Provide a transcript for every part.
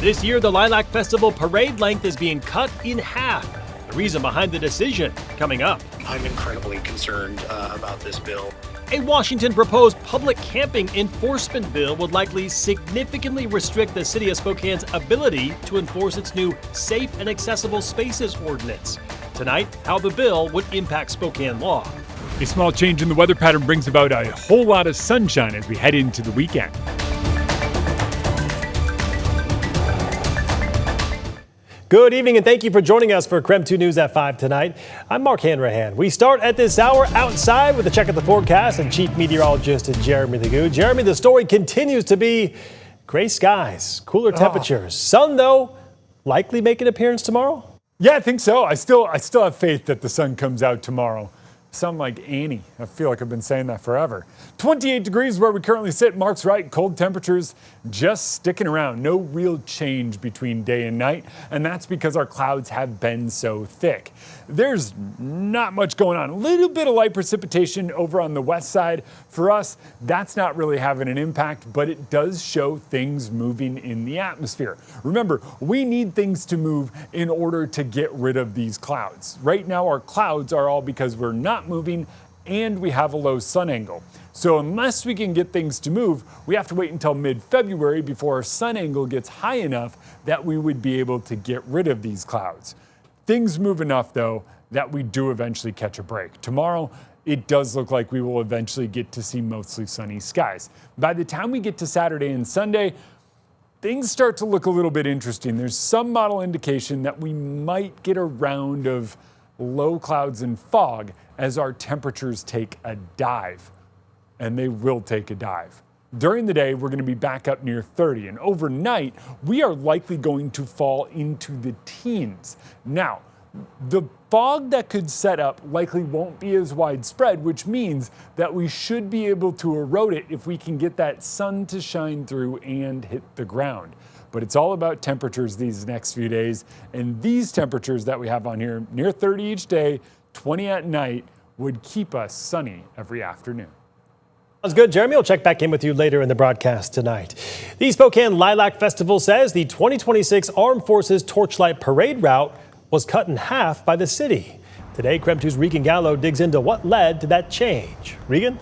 This year, the Lilac Festival parade length is being cut in half. The reason behind the decision coming up. I'm incredibly concerned about this bill. A Washington proposed public camping enforcement bill would likely significantly restrict the city of Spokane's ability to enforce its new Safe and Accessible Spaces ordinance. Tonight, how the bill would impact Spokane law. A small change in the weather pattern brings about a whole lot of sunshine as we head into the weekend. Good evening and thank you for joining us for KREM 2 News at 5 tonight. I'm Mark Hanrahan. We start at this hour outside with a check of the forecast and Chief Meteorologist Jeremy Legoo. Jeremy, the story continues to be gray skies, cooler temperatures. Sun, though, likely make an appearance tomorrow? Yeah, I think so. I still have faith that the sun comes out tomorrow. Sound like Annie. I feel like I've been saying that forever. 28 degrees where we currently sit. Mark's right. Cold temperatures just sticking around. No real change between day and night. And that's because our clouds have been so thick. There's not much going on. A little bit of light precipitation over on the west side. For us, that's not really having an impact, but it does show things moving in the atmosphere. Remember, we need things to move in order to get rid of these clouds. Right now, our clouds are all because we're not moving and we have a low sun angle. So unless we can get things to move, we have to wait until mid-February before our sun angle gets high enough that we would be able to get rid of these clouds. Things move enough though that we do eventually catch a break. Tomorrow, it does look like we will eventually get to see mostly sunny skies. By the time we get to Saturday and Sunday, things start to look a little bit interesting. There's some model indication that we might get a round of low clouds and fog as our temperatures take a dive, and they will take a dive. During the day, we're going to be back up near 30, and overnight, we are likely going to fall into the teens. Now, the fog that could set up likely won't be as widespread, which means that we should be able to erode it if we can get that sun to shine through and hit the ground. But it's all about temperatures these next few days, and these temperatures that we have on here, near 30 each day, 20 at night, would keep us sunny every afternoon. Sounds good, Jeremy. We'll check back in with you later in the broadcast tonight. The Spokane Lilac Festival says the 2026 Armed Forces Torchlight Parade route was cut in half by the city. Today, KREM 2's Regan Gallo digs into what led to that change. Regan?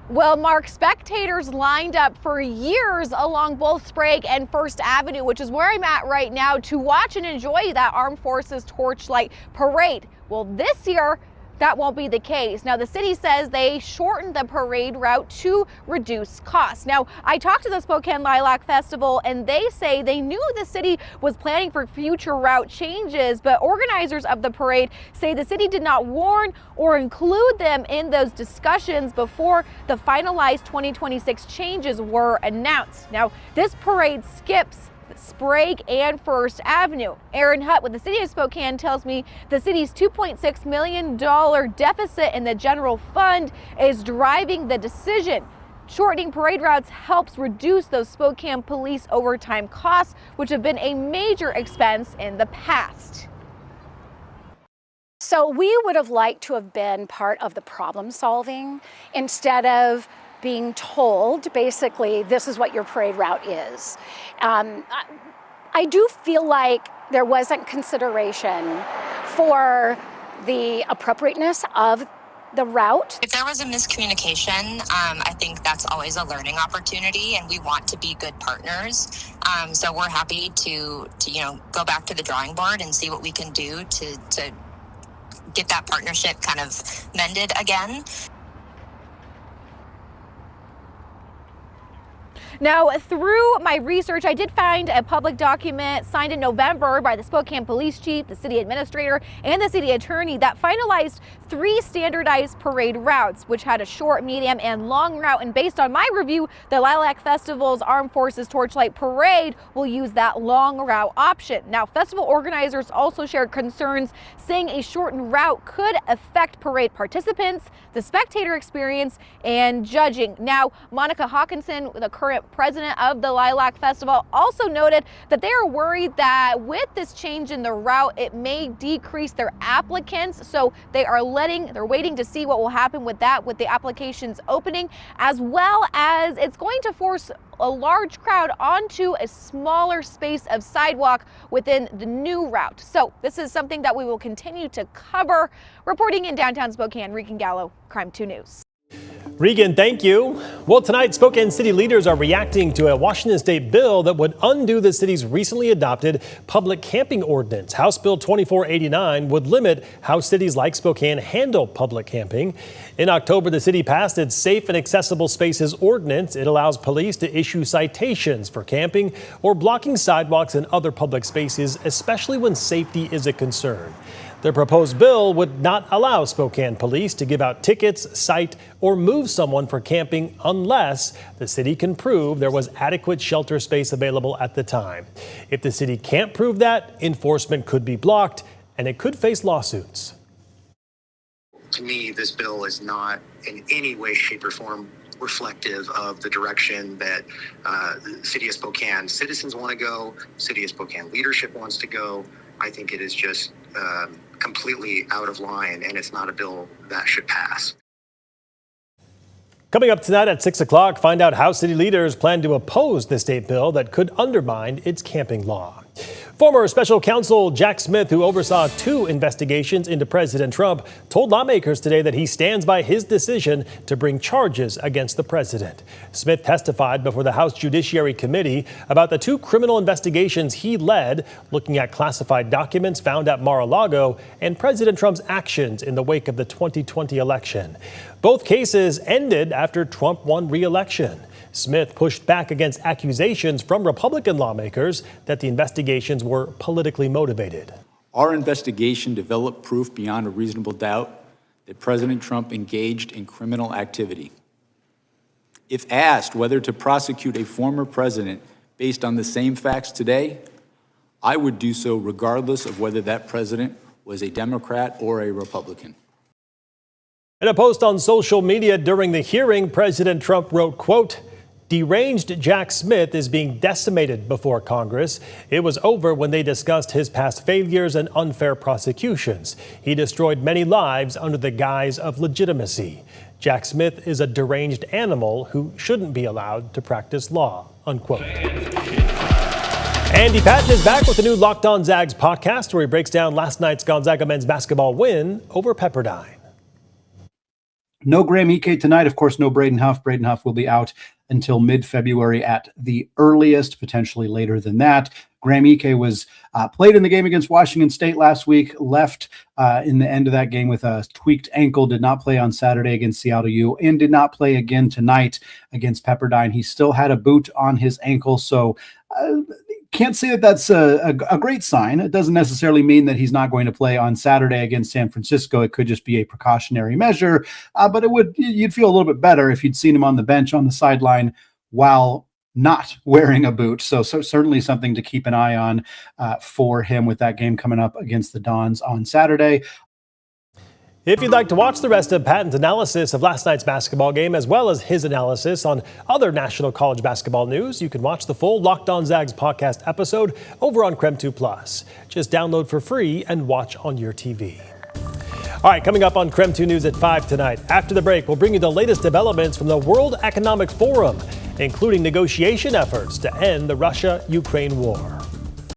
Well, Mark, spectators lined up for years along both Sprague and First Avenue, which is where I'm at right now, to watch and enjoy that Armed Forces Torchlight Parade. Well, this year, that won't be the case. Now, the city says they shortened the parade route to reduce costs. Now, I talked to the Spokane Lilac Festival, and they say they knew the city was planning for future route changes, but organizers of the parade say the city did not warn or include them in those discussions before the finalized 2026 changes were announced. Now, this parade skips Sprague and First Avenue. Aaron Hutt with the city of Spokane tells me the city's $2.6 million deficit in the general fund is driving the decision. Shortening parade routes helps reduce those Spokane police overtime costs, which have been a major expense in the past. So we would have liked to have been part of the problem solving instead of being told, basically, this is what your parade route is. I do feel like there wasn't consideration for the appropriateness of the route. If there was a miscommunication, I think that's always a learning opportunity, and we want to be good partners. So we're happy to go back to the drawing board and see what we can do to get that partnership kind of mended again. Now, through my research, I did find a public document signed in November by the Spokane Police Chief, the city administrator, and the city attorney that finalized 3 standardized parade routes, which had a short, medium, and long route. And based on my review, the Lilac Festival's Armed Forces Torchlight Parade will use that long route option. Now, festival organizers also shared concerns, saying a shortened route could affect parade participants, the spectator experience, and judging. Now, Monica Hawkinson, the current president of the Lilac Festival, also noted that they are worried that with this change in the route, it may decrease their applicants. So they're waiting to see what will happen with that, with the applications opening, as well as it's going to force a large crowd onto a smaller space of sidewalk within the new route. So this is something that we will continue to cover. Reporting in downtown Spokane, Regan Gallo, KREM 2 News. Regan, thank you. Well, tonight, Spokane city leaders are reacting to a Washington state bill that would undo the city's recently adopted public camping ordinance. House Bill 2489 would limit how cities like Spokane handle public camping. In October, the city passed its Safe and Accessible Spaces ordinance. It allows police to issue citations for camping or blocking sidewalks and other public spaces, especially when safety is a concern. The proposed bill would not allow Spokane police to give out tickets, cite, or move someone for camping unless the city can prove there was adequate shelter space available at the time. If the city can't prove that, enforcement could be blocked and it could face lawsuits. To me, this bill is not in any way, shape, or form reflective of the direction that the City of Spokane citizens want to go, City of Spokane leadership wants to go. I think it is just completely out of line, and it's not a bill that should pass. Coming up tonight at 6 o'clock, find out how city leaders plan to oppose the state bill that could undermine its camping law. Former special counsel Jack Smith, who oversaw 2 investigations into President Trump, told lawmakers today that he stands by his decision to bring charges against the president. Smith testified before the House Judiciary Committee about the 2 criminal investigations he led, looking at classified documents found at Mar-a-Lago and President Trump's actions in the wake of the 2020 election. Both cases ended after Trump won re-election. Smith pushed back against accusations from Republican lawmakers that the investigations were politically motivated. Our investigation developed proof beyond a reasonable doubt that President Trump engaged in criminal activity. If asked whether to prosecute a former president based on the same facts today, I would do so regardless of whether that president was a Democrat or a Republican. In a post on social media during the hearing, President Trump wrote, quote, "Deranged Jack Smith is being decimated before Congress. It was over when they discussed his past failures and unfair prosecutions. He destroyed many lives under the guise of legitimacy. Jack Smith is a deranged animal who shouldn't be allowed to practice law," unquote. Andy Patton is back with the new Locked On Zags podcast, where he breaks down last night's Gonzaga men's basketball win over Pepperdine. No Graham Ike tonight. Of course, no Braden Huff. Braden Huff will be out until mid-February at the earliest, potentially later than that. Graham Ike was played in the game against Washington State last week, left in the end of that game with a tweaked ankle, did not play on Saturday against Seattle U, and did not play again tonight against Pepperdine. He still had a boot on his ankle, so can't say that that's a great sign. It doesn't necessarily mean that he's not going to play on Saturday against San Francisco. It could just be a precautionary measure, but you'd feel a little bit better if you'd seen him on the bench, on the sideline, while not wearing a boot. So certainly something to keep an eye on for him with that game coming up against the Dons on Saturday. If you'd like to watch the rest of Patton's analysis of last night's basketball game, as well as his analysis on other national college basketball news, you can watch the full Locked On Zags podcast episode over on KREM 2+. Just download for free and watch on your TV. All right, coming up on KREM 2 News at 5 tonight. After the break, we'll bring you the latest developments from the World Economic Forum, including negotiation efforts to end the Russia-Ukraine war.